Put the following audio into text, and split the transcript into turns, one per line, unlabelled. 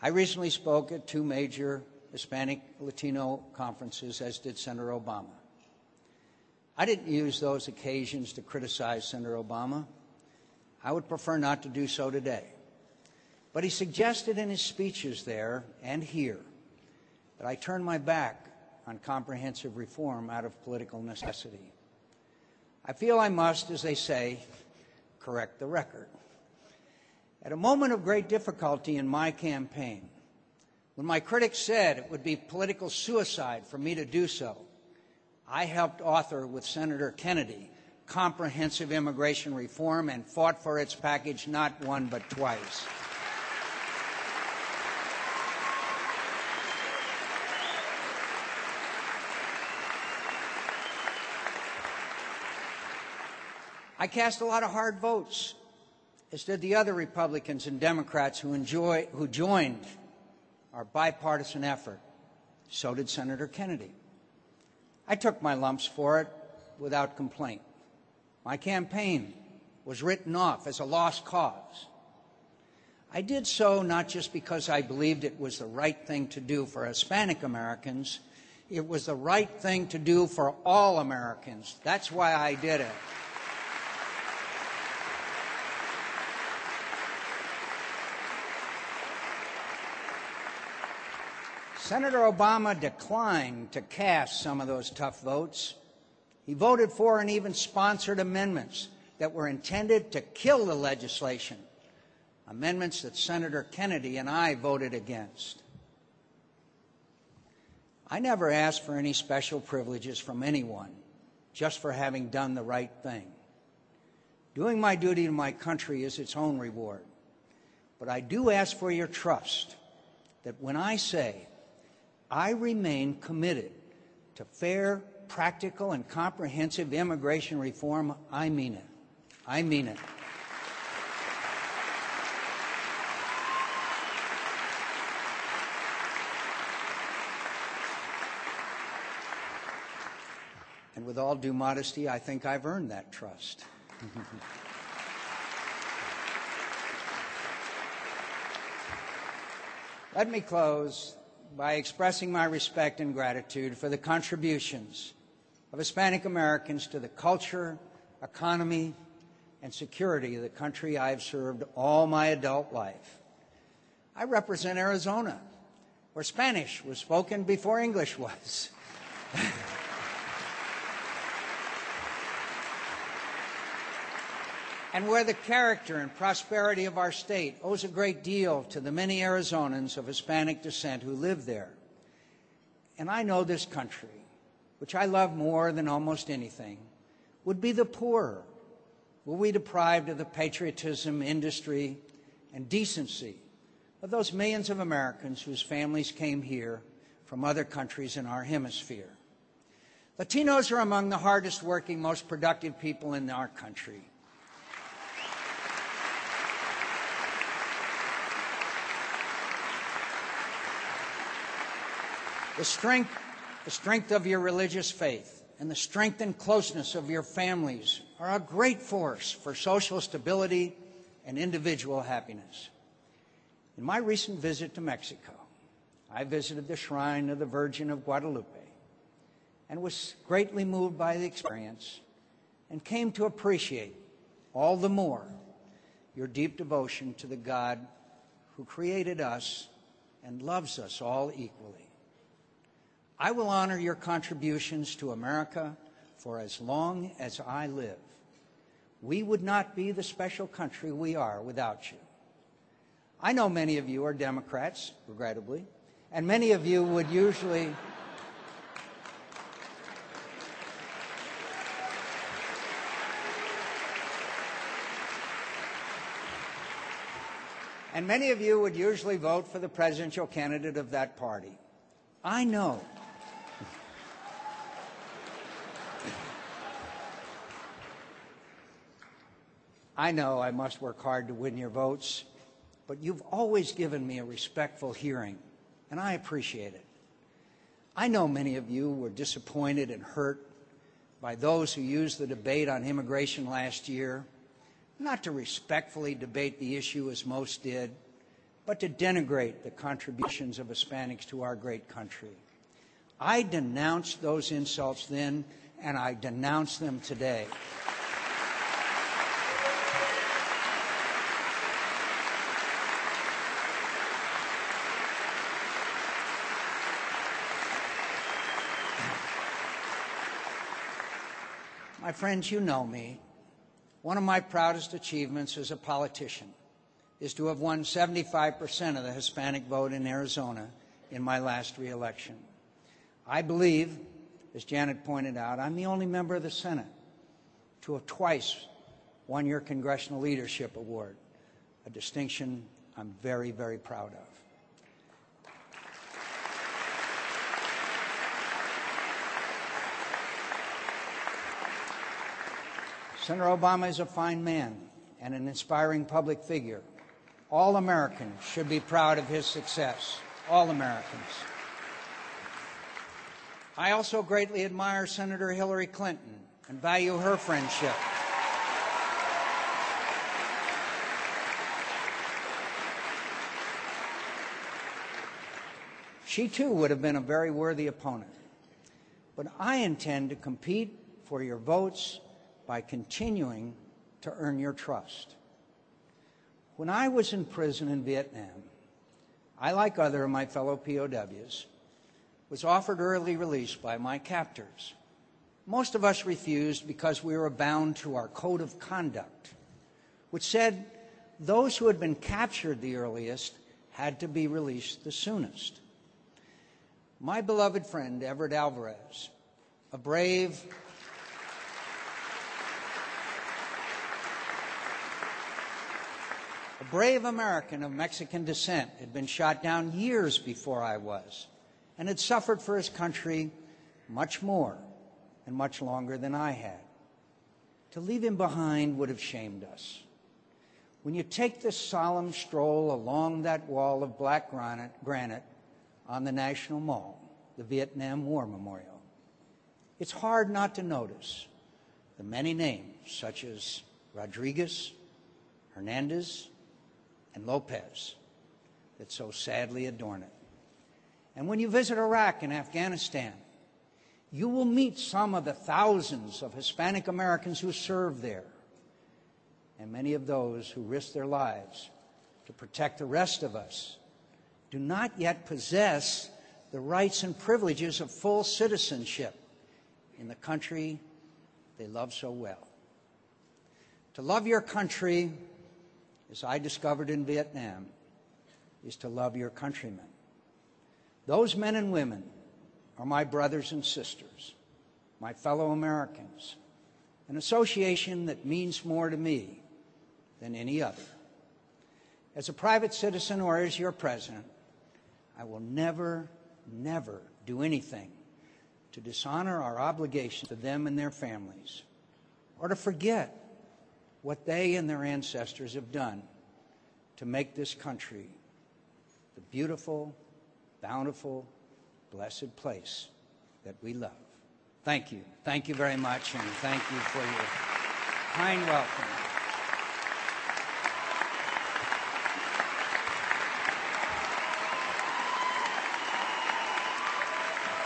I recently spoke at 2 major Hispanic Latino conferences, as did Senator Obama. I didn't use those occasions to criticize Senator Obama. I would prefer not to do so today. But he suggested in his speeches there and here that I turn my back on comprehensive reform out of political necessity. I feel I must, as they say, correct the record. At a moment of great difficulty in my campaign, when my critics said it would be political suicide for me to do so, I helped author with Senator Kennedy comprehensive immigration reform and fought for its package not one but twice. I cast a lot of hard votes, as did the other Republicans and Democrats who joined our bipartisan effort. So did Senator Kennedy. I took my lumps for it without complaint. My campaign was written off as a lost cause. I did so not just because I believed it was the right thing to do for Hispanic Americans. It was the right thing to do for all Americans. That's why I did it. Senator Obama declined to cast some of those tough votes. He voted for and even sponsored amendments that were intended to kill the legislation, amendments that Senator Kennedy and I voted against. I never asked for any special privileges from anyone just for having done the right thing. Doing my duty to my country is its own reward. But I do ask for your trust that when I say I remain committed to fair, practical, and comprehensive immigration reform, I mean it. I mean it. And with all due modesty, I think I've earned that trust. Let me close by expressing my respect and gratitude for the contributions of Hispanic Americans to the culture, economy, and security of the country I have served all my adult life. I represent Arizona, where Spanish was spoken before English was. And where the character and prosperity of our state owes a great deal to the many Arizonans of Hispanic descent who live there. And I know this country, which I love more than almost anything, would be the poorer were we deprived of the patriotism, industry, and decency of those millions of Americans whose families came here from other countries in our hemisphere. Latinos are among the hardest working, most productive people in our country. The strength of your religious faith and the strength and closeness of your families are a great force for social stability and individual happiness. In my recent visit to Mexico, I visited the shrine of the Virgin of Guadalupe and was greatly moved by the experience and came to appreciate all the more your deep devotion to the God who created us and loves us all equally. I will honor your contributions to America for as long as I live. We would not be the special country we are without you. I know many of you are Democrats, regrettably, and many of you would usually vote for the presidential candidate of that party. I know. I know I must work hard to win your votes, but you've always given me a respectful hearing, and I appreciate it. I know many of you were disappointed and hurt by those who used the debate on immigration last year, not to respectfully debate the issue as most did, but to denigrate the contributions of Hispanics to our great country. I denounced those insults then, and I denounce them today. My friends, you know me. One of my proudest achievements as a politician is to have won 75% of the Hispanic vote in Arizona in my last re-election. I believe, as Janet pointed out, I'm the only member of the Senate to have twice won your Congressional Leadership Award, a distinction I'm very, very proud of. Senator Obama is a fine man and an inspiring public figure. All Americans should be proud of his success. All Americans. I also greatly admire Senator Hillary Clinton and value her friendship. She too would have been a very worthy opponent. But I intend to compete for your votes by continuing to earn your trust. When I was in prison in Vietnam, I, like other of my fellow POWs, was offered early release by my captors. Most of us refused because we were bound to our code of conduct, which said those who had been captured the earliest had to be released the soonest. My beloved friend, Everett Alvarez, a brave American of Mexican descent, had been shot down years before I was and had suffered for his country much more and much longer than I had. To leave him behind would have shamed us. When you take this solemn stroll along that wall of black granite on the National Mall, the Vietnam War Memorial, it's hard not to notice the many names such as Rodriguez, Hernandez, and Lopez that so sadly adorn it. And when you visit Iraq and Afghanistan, you will meet some of the thousands of Hispanic Americans who serve there, and many of those who risk their lives to protect the rest of us do not yet possess the rights and privileges of full citizenship in the country they love so well. To love your country, as I discovered in Vietnam, is to love your countrymen. Those men and women are my brothers and sisters, my fellow Americans, an association that means more to me than any other. As a private citizen or as your president, I will never, never do anything to dishonor our obligation to them and their families, or to forget what they and their ancestors have done to make this country the beautiful, bountiful, blessed place that we love. Thank you. Thank you very much, and thank you for your kind welcome.